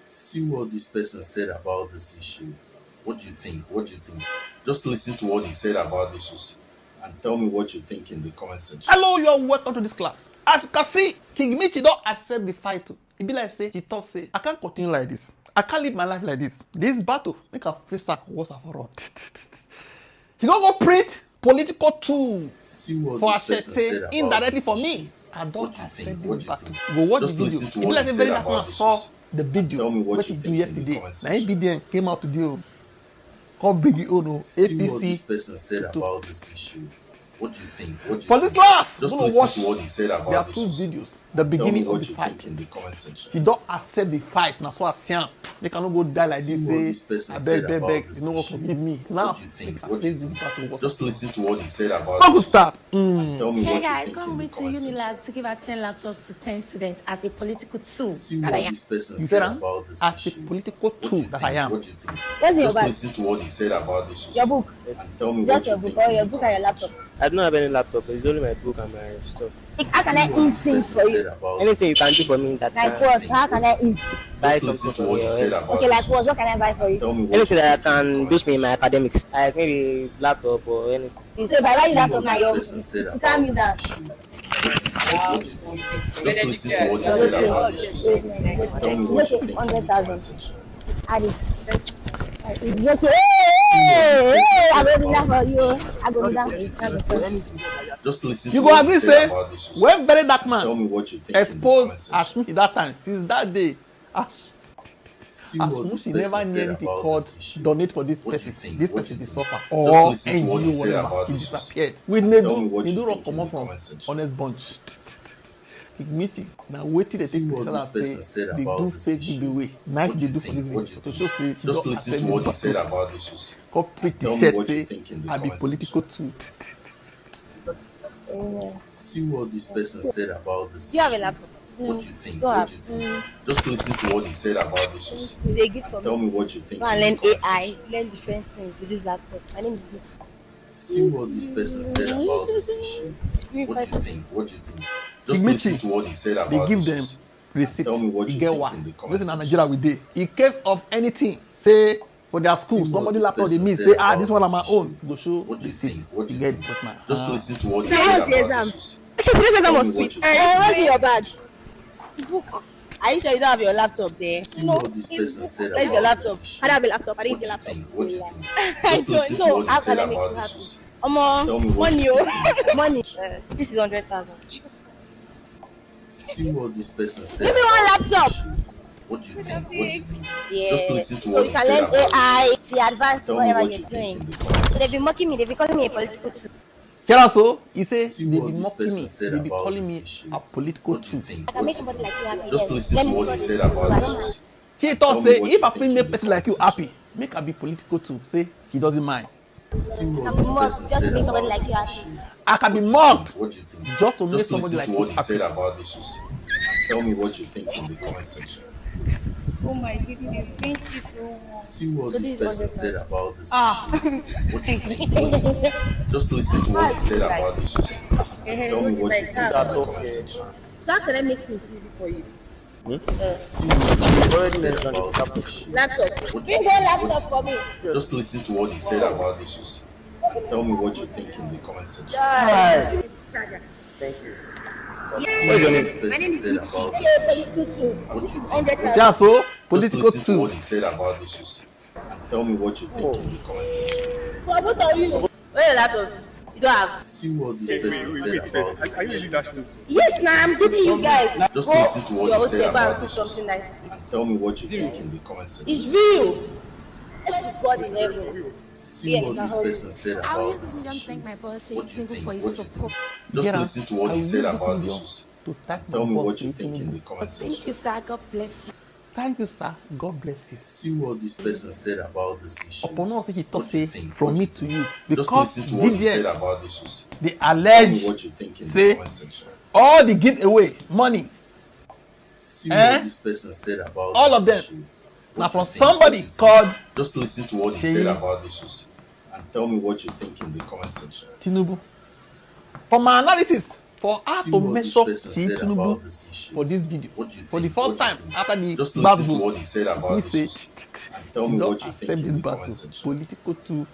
See what this person said about this issue. What do you think? What do you think? Just listen to what he said about this issue and tell me what you think in the comment section. Hello, you're welcome to this class. As you can see, King Michi don't accept the fight. He be like say, he thought say, I can't continue like this. I can't live my life like this. This battle make a face sack once and for all. He gonna go print political tool for Affliate indirectly for me. I don't accept this battle. Go watch the video. It be like a very that man saw the video what he do yesterday. Now he video came out today. Come bring it on APC. See what this person said about this issue. What do you think? What do you for think? this class, just listen to what he said about this. There are two videos. The beginning of the fight. In the comment section. He don't accept the fight. Now so I see him. They cannot go die like this. Say, I beg. You know what forgive me. Now, what do you think? What do you think? Just listen to what he said about this. Start. Tell me what you think. Hey guys, come with to Unilab to give out 10 laptops to 10 students as a political tool. See what this person said about this as issue. A political tool that I am. What do you think? What's your Just listen to what he said about this issue. Your book. And tell me just what your you book think. Or your book and your laptop. I don't have any laptop. It's only my book and my stuff. How can I eat things for you? Anything you can do for me that like what? How can I eat? Buy something for me. Okay, like what? What can I buy for you? Anything that I can boost me in my academics. Like maybe laptop or anything. You say, buy laptop now, you can't use that. Just listen to what he said about this. Tell me what you think. 100,000. Add it. It's okay. Hey, I'm going to do that for you. I'm going to do that. Just listen you to go what agree he said about this. when very dark man tell me what you think exposed as me that time since that day as Lucy never knew anything called donate for this person. This person is suffer or NGO whatever. He disappeared. We need do not come up from honest bunch. Meeting now waiting they take pictures say they do fake giveaway. Nice they do for this video to show say she just listen to what he said about this. Complete the shirt say I be political too. See what this person said about this. Do you have a laptop? What do you think? What do you think? Just listen to what he said about this. It's a gift for tell me what you think. Go and learn AI, learn different things with this laptop. My name is Miss. See what this person said about this issue. What do you think? What do you think? Just listen to what he said about they give this. them receipt. Tell me what you get think one. in the comments. Listen, in Nigeria we did. In case of anything, say for their school, somebody laptop they miss, say this one on my own. Go show what do you receipt. think? What do you get think? Just listen to what he So said what's the about exam? this. This exam was sweet. Where's your badge? Book. Are you sure you don't have your laptop there? See what this person said Where's your about laptop? this I don't have a laptop. I didn't issue. see a laptop. What do you think? Just listen to what he how said can I make about you this happy? issue. Omo, Tell me what money, you think. money. This is 100,000. See what this person said. Give me one about this laptop. issue. What do you think? What do you think? Yeah. Just listen to So what you he can said learn about AI, this. the advanced Tell me whatever what you're you think doing. in the comments. So they've been mocking me. They've been calling me a political tool. Here also, he say See they what be this mocking person me. said They be about calling this me issue. a political What do you tool. think? I can make somebody like you happy. Just listen to what he said about this. She Tell thought me say what if you I think feel in make the person like you comment happy, make her be political too. Say he doesn't mind. See what I'm this mocked person just to said make somebody about like this you happy. issue. I can be What do you mocked think? What do you think? just to make Just somebody listen like to you what he happy. said about this issue. Tell me what you think in the comment section. Oh my goodness, thank you so much. See what So this this is person 100,000. said about this issue. What do you think? What do you think? Just listen to what he said about this issue. Tell me what you think in the comment section. So how can I make things easy for you? See what this person said about this issue. Laptop. What do you Bring think? that laptop for me. Just listen to what he said about this issue. Tell me what you think in the comment section. Charger. Thank you. See what this person said about this issue. What do you think? 100,000. Yeah, so Just political listen to too. what he said about this issue. And tell me what you think in the comment section. For both of you. Where's your laptop? You don't have. See what this person said about this issue. Yes, now I'm giving you guys. Just listen to what he said about do this something issue. nice. And tell me what you think in the comment section. It's real. It's God in heaven. See Yes, what this now, person said I will about use this this young issue. thank my boss What do you for think? his What do you support. think? Just Get listen out. to what I he will said use about this this issue. to thank Tell my me boss what for you eating think in me. the comment Thank section. you, sir. God bless you. Thank you, sir. God bless you. See what this person said about this issue. Upon us, he thought What do you say think? from What me do to you you Just because listen to what he said VDN about this issue. they Tell me allege what you think in the say comment section. all the giveaway money See what this person said about all this of them issue. now What from do you think? What do somebody you think? called Just listen to what he Sheyi. said about this issue. And tell me what you think in the comment section. Tinubu. For my analysis, For her See to what mess this up person Chief said Tinubu about this issue. for this video, What do you for the think? first What do you time think? after the Just bad listen to vote, what he said about he this say issue and tell he me don't what you think accept in this the battle, comment section. political tool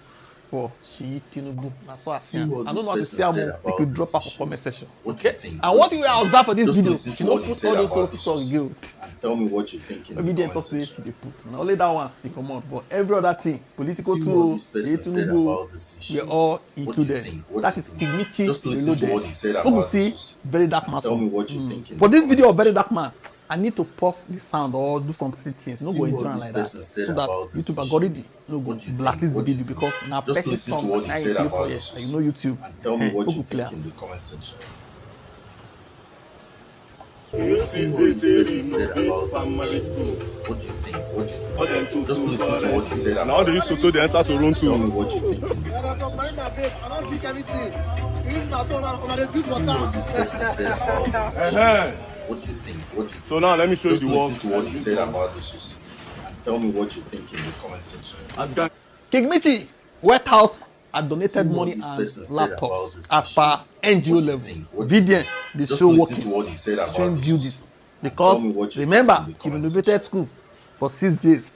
for Chief Tinubu. That's what I See see. what I don't this know how to person say said more. Make you about drop this her for issue. comment section. What do you Okay? think? And what you will observe for this Just video, listen to you don't what he put said all those about so this talk issue again. and tell me what you think in Maybe the they comment talk say section. she dey put. Now only that one she come out, but every other thing, political See what tool, this Chief person said Tinubu, about this we issue. all What do you included. think? What That do is you think? Ignichi Just listen to reloaded. what he said We will about this see issue very dark and man. tell me what you think in For the this comment video of very section. dark man, I need to pause the sound or do some settings. No See go what intro am this like that, person said so that about this YouTube issue. algorithm no go What do you think? blacklist the What do you video think? because now Just person listen to song what he na said play for about here. this And you issue know YouTube. and tell me what Who you go play think am? in the comment section. You See see what this this day person in said no about this primary issue. school. What do you think? What do you All them think? two Just listen to what he said currency. Now about they this used to issue. they enter to room Tell me two. what you think in the comment section. See what this person said about this issue. What do you think? What do you think? So now let me show you Just the listen work. to what he said about this issue and tell me what you think in the comment section. King Michi went out and See donated what money this and person said about laptops this as issue. per What NGO do you level. think? What do you Vidian, think? the Just show listen to workings, what he said about showing this duties. issue and tell me what Because you remember, think in the he comment renovated section. school for 6 days.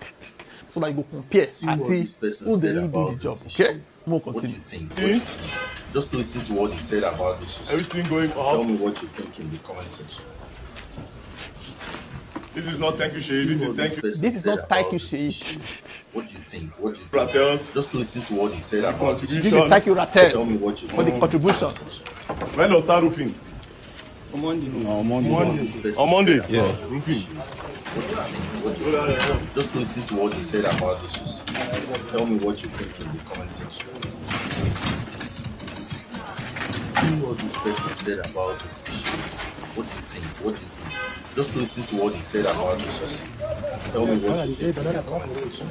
So that you go compare See and what see this person who they said really do the about job. this issue. Okay? More What do continue. you think? What do you think? Just listen to what he said about this issue. Everything going Tell up. me what you think in the comment section. This is not thank you, See Shay. This is what thank this you. person This is said not thank about you, this Shay. issue. What do you think? What do you think? Brothers. Just listen to what he said about this This issue. is thank you, Tell Ratel, me what you for the think. contribution. When does start roofing? See what this person On Monday. said about this issue. What do you think? What do you think? Just listen to what he said about this issue. Tell me what you think in the comment section. See what this person said about this issue. What do you think? What do you think? Just listen to what he said about this issue. Tell me what you think in the comment section.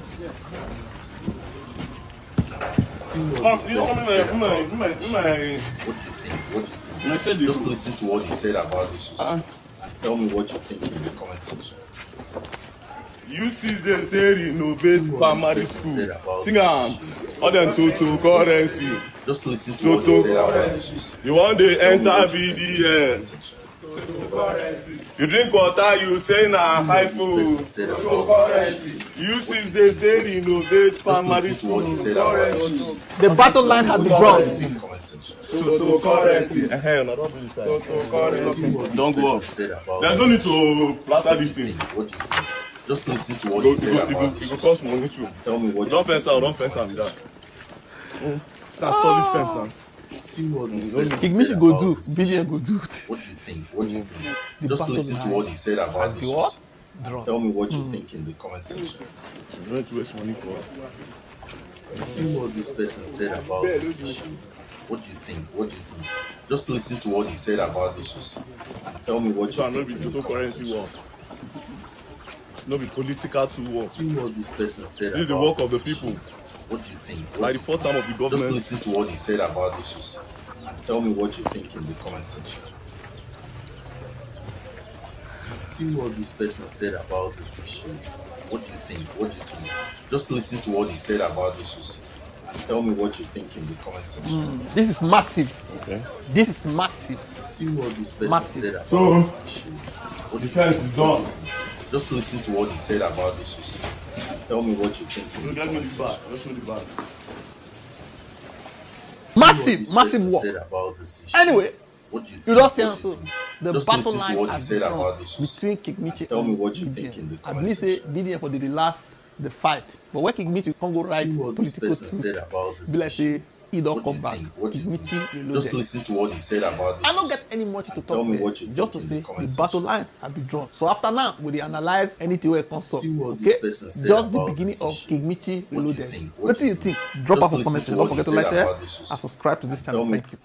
See what this person said about this issue. What do you think? What do you think? Just listen to what he said about this issue and tell me what you think in the comment section. You see this they renovate See what primary this person said school. about Sing this am. issue. All them toto currency. Just listen to what he said about this issue. You want the Tell me enter what you think in the comment VDS. section. You drink water, you say na See what this person hypo. said about this issue. You see this they renovate Just primary listen to what he school. said about this issue. The battle line has been drawn. In the comment section. Toto currency. See what Don't this go person up. said about There's this no need issue. to plaster What do you this thing. think? What do you think? Just listen to what It he said go about this issue. cost money too. Tell me what Don't you fence think out, in don't the fence comment am that. section. It's not solid fence now. See what this person King said Michi go about do, this issue. Vidian go do. What do you think? What do you think? The Just battle listen to line what he said about has this been issue. what? Drawn. Tell me what you think in the comment section. You don't waste money for See what this person said about this issue. What do you think? What do you think? Just listen to what he said about this issue and tell me what so you no think be in the total comment currency section. war. No be political to war. See what this person said This is the about work of the this issue. people. What do you think? By What the do you fourth time of the Just government. listen to what he said about this issue and tell me what you think in the comment section. See what this person said about this issue. What do you think? What do you think? Just listen to what he said about this issue and tell me what you think in the comment section. This is massive. Okay. This is massive. See what this person Massive. said about So, this issue. What do you fence think? is What do you done. think? Just listen to what he said about this issue and tell me what you think in So the get me comment the bag. section. Let's show the bag. See what Massive, this massive person work. said about this issue. Anyway, What do you you think? don't see What do answer. you think? The Just battle listen to line what he has said been about drawn this between King Michi and tell me and what you think in the Vidian. I comment believe say section. Vidian for the relax the fight. But when King Michi come go See right what this political person said truth, about this be like issue. say he don't What do come you back. think? What do King you Michi think? reloaded. Just listen to what he said about this I don't issue. get any much to And talk tell me here. what you Just to think in say the comment the battle section. line has been drawn. So after now, we dey analyze anything wey comes up. See what Okay? this person said Just the about beginning this of issue. King Michi What do you reloaded. think? What do you think? Drop Just off a listen comment to section. what Don't he forget to said like, share, about this issue. and subscribe to this Tell channel. me- Thank you.